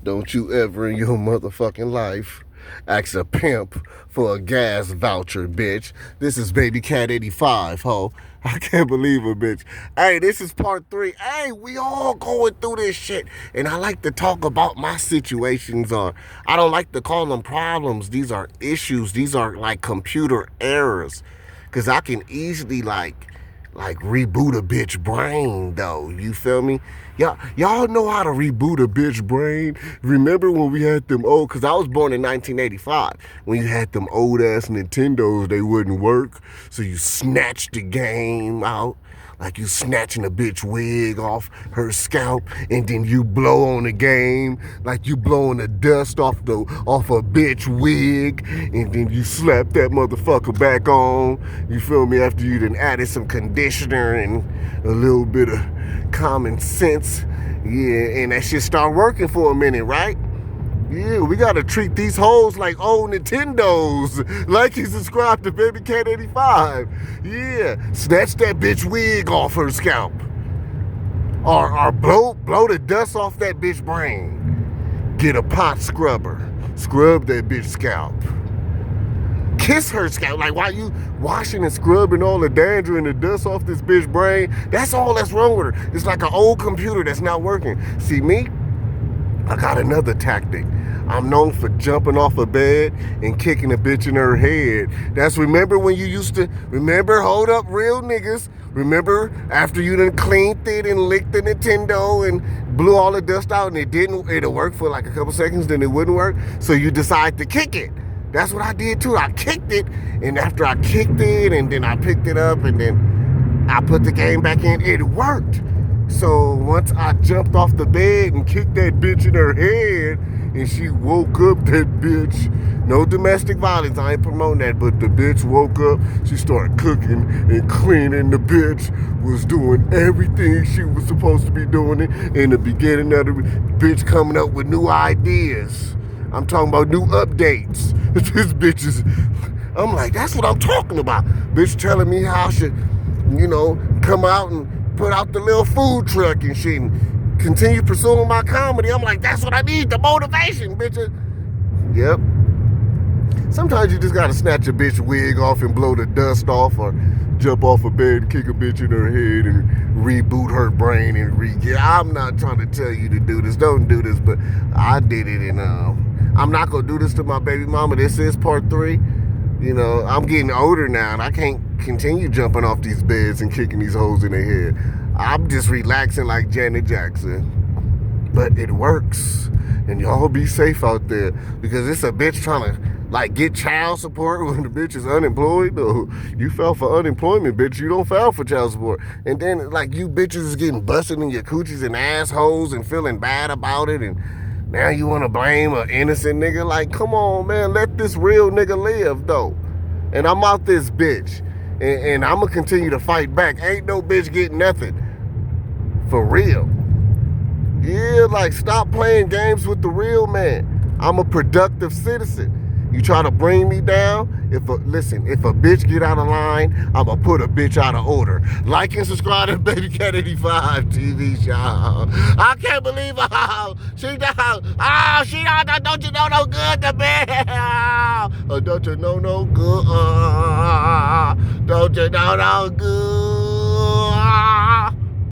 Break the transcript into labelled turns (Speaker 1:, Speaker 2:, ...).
Speaker 1: Don't you ever in your motherfucking life ask a pimp for a gas voucher, bitch. This is Baby Cat 85, ho. I can't believe it, bitch. Hey, this is part 3. Hey, we all going through this shit. And I like to talk about my situations. I don't like to call them problems. These are issues. These are like computer errors. Because I can easily like reboot a bitch brain, though. You feel me? Y'all know how to reboot a bitch brain? Remember when we had them old, because I was born in 1985, when you had them old ass Nintendos, they wouldn't work, so you snatched the game out, like you snatching a bitch wig off her scalp, and then you blow on the game, like you blowing the dust off a bitch wig, and then you slap that motherfucker back on, you feel me, after you done added some conditioner and a little bit of common sense, yeah, and that shit start working for a minute, right? Yeah, we gotta treat these hoes like old Nintendos. Like you subscribe to Baby Cat 85. Yeah, snatch that bitch wig off her scalp. Or blow the dust off that bitch brain. Get a pot scrubber. Scrub that bitch scalp. Kiss her scalp. Like, while you washing and scrubbing all the dander and the dust off this bitch brain, that's all that's wrong with her. It's like an old computer that's not working. See me? I got another tactic. I'm known for jumping off a bed and kicking a bitch in her head. Remember when you used to, hold up, real niggas. Remember after you done cleaned it and licked the Nintendo and blew all the dust out and it'll work for like a couple seconds, then it wouldn't work. So you decide to kick it. That's what I did too. I kicked it, and after I kicked it and then I picked it up and then I put the game back in, it worked. So once I jumped off the bed and kicked that bitch in her head and she woke up, that bitch, no domestic violence, I ain't promoting that, but the bitch woke up, she started cooking and cleaning, the bitch was doing everything she was supposed to be doing it in the beginning of the bitch coming up with new ideas. I'm talking about new updates. This bitch is, I'm like, that's what I'm talking about. Bitch telling me how I should, come out and put out the little food truck and shit and continue pursuing my comedy. I'm like, that's what I need, the motivation, bitches. Yep. Sometimes you just gotta snatch a bitch wig off and blow the dust off, or jump off a bed and kick a bitch in her head and reboot her brain and I'm not trying to tell you to do this. Don't do this, but I did it, and I'm not gonna do this to my baby mama. This is part 3. I'm getting older now, and I can't continue jumping off these beds and kicking these hoes in their head. I'm just relaxing like Janet Jackson. But it works. And y'all be safe out there, because it's a bitch trying to get child support when the bitch is unemployed. No, you file for unemployment, bitch. You don't file for child support. And then you bitches is getting busted in your coochies and assholes and feeling bad about it, and now you want to blame an innocent nigga? Like, come on, man. Let this real nigga live, though. And I'm out this bitch. And I'm going to continue to fight back. Ain't no bitch getting nothing. For real. Yeah, stop playing games with the real man. I'm a productive citizen. You try to bring me down, if a bitch get out of line, I'ma put a bitch out of order. Like and subscribe to Baby Cat 85 TV show. I can't believe she down. She don't you know no good to me? Don't you know no good? Don't you know no good?